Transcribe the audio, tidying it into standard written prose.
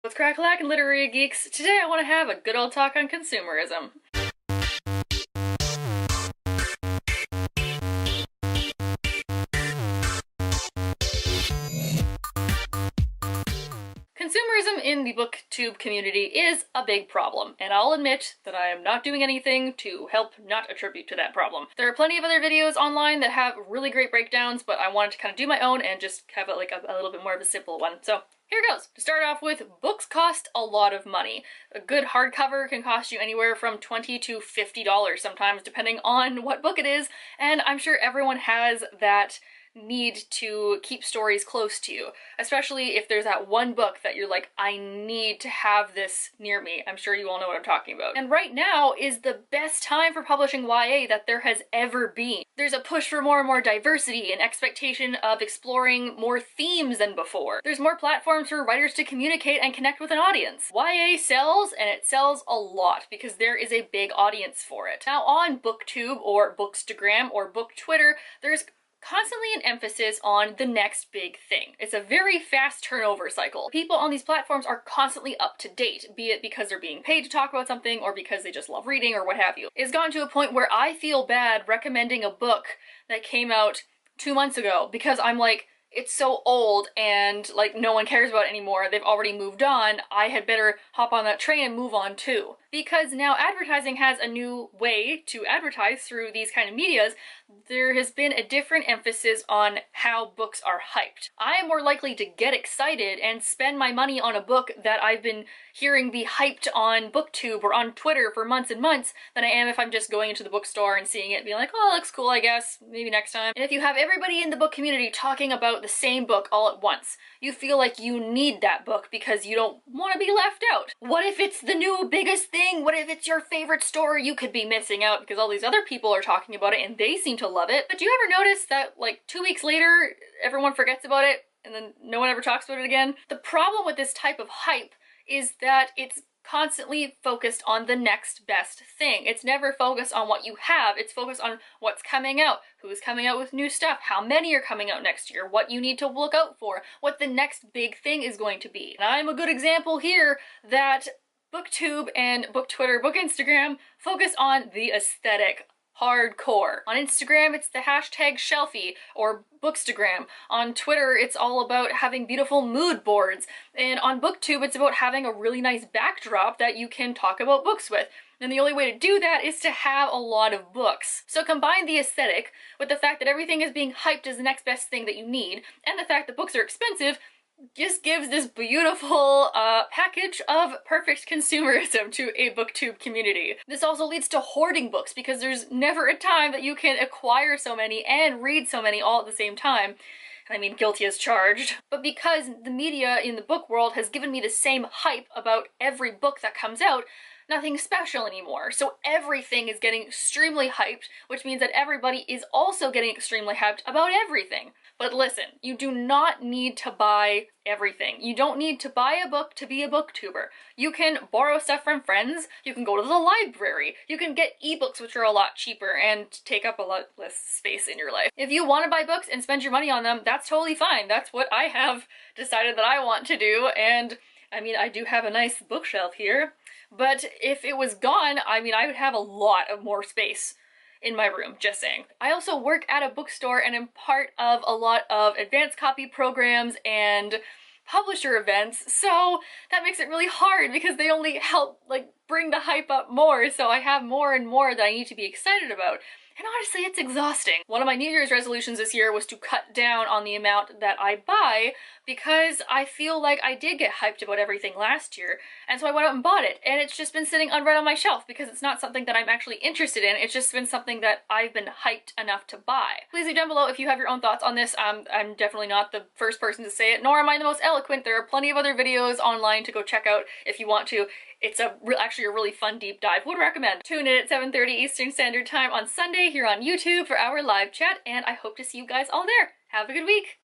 What's crack-a-lack and literary geeks? Today I want to have a good old talk on consumerism. Consumerism in the booktube community is a big problem, and I'll admit that I am not doing anything to help not attribute to that problem. There are plenty of other videos online that have really great breakdowns, but I wanted to kind of do my own and just have it like a little bit more of a simple one. So here goes. To start off with, books cost a lot of money. A good hardcover can cost you anywhere from $20 to $50 sometimes, depending on what book it is, and I'm sure everyone has that need to keep stories close to you, especially if there's that one book that you're like, I need to have this near me. I'm sure you all know what I'm talking about. And right now is the best time for publishing YA that there has ever been. There's a push for more and more diversity and expectation of exploring more themes than before. There's more platforms for writers to communicate and connect with an audience. YA sells, and it sells a lot because there is a big audience for it. Now on Booktube or Bookstagram or Book Twitter, there's constantly an emphasis on the next big thing. It's a very fast turnover cycle. People on these platforms are constantly up to date, be it because they're being paid to talk about something or because they just love reading or what have you. It's gotten to a point where I feel bad recommending a book that came out 2 months ago because I'm like, it's so old and like no one cares about it anymore. They've already moved on. I had better hop on that train and move on too. Because now advertising has a new way to advertise through these kind of medias. There has been a different emphasis on how books are hyped. I am more likely to get excited and spend my money on a book that I've been hearing be hyped on Booktube or on Twitter for months and months than I am if I'm just going into the bookstore and seeing it and being like, oh, that looks cool, I guess, maybe next time. And if you have everybody in the book community talking about the same book all at once, you feel like you need that book because you don't want to be left out. What if it's the new biggest thing? What if it's your favorite story? You could be missing out because all these other people are talking about it and they seem to love it. But do you ever notice that like 2 weeks later, everyone forgets about it and then no one ever talks about it again? The problem with this type of hype is that it's constantly focused on the next best thing. It's never focused on what you have. It's focused on what's coming out, who's coming out with new stuff, how many are coming out next year, what you need to look out for, what the next big thing is going to be. And I'm a good example here that Booktube and Book Twitter, Book Instagram focus on the aesthetic. Hardcore. On Instagram, it's the hashtag shelfie or Bookstagram. On Twitter, it's all about having beautiful mood boards. And on Booktube, it's about having a really nice backdrop that you can talk about books with. And the only way to do that is to have a lot of books. So combine the aesthetic with the fact that everything is being hyped as the next best thing that you need, and the fact that books are expensive, just gives this beautiful package of perfect consumerism to a booktube community. This also leads to hoarding books because there's never a time that you can acquire so many and read so many all at the same time. I mean, guilty as charged. But because the media in the book world has given me the same hype about every book that comes out, nothing special anymore. So everything is getting extremely hyped, which means that everybody is also getting extremely hyped about everything. But listen, you do not need to buy everything. You don't need to buy a book to be a booktuber. You can borrow stuff from friends, you can go to the library, you can get ebooks which are a lot cheaper and take up a lot less space in your life. If you want to buy books and spend your money on them, that's totally fine. That's what I have decided that I want to do, and I mean, I do have a nice bookshelf here, but if it was gone, I mean, I would have a lot of more space in my room, just saying. I also work at a bookstore and am part of a lot of advanced copy programs and publisher events, so that makes it really hard because they only help like bring the hype up more, so I have more and more that I need to be excited about. And honestly, it's exhausting. One of my New Year's resolutions this year was to cut down on the amount that I buy because I feel like I did get hyped about everything last year, and so I went out and bought it, and it's just been sitting unread on my shelf because it's not something that I'm actually interested in. It's just been something that I've been hyped enough to buy. Please leave down below if you have your own thoughts on this. I'm definitely not the first person to say it, nor am I the most eloquent. There are plenty of other videos online to go check out if you want to. It's actually a really fun deep dive. Would recommend. Tune in at 7:30 Eastern Standard Time on Sunday here on YouTube for our live chat, and I hope to see you guys all there. Have a good week!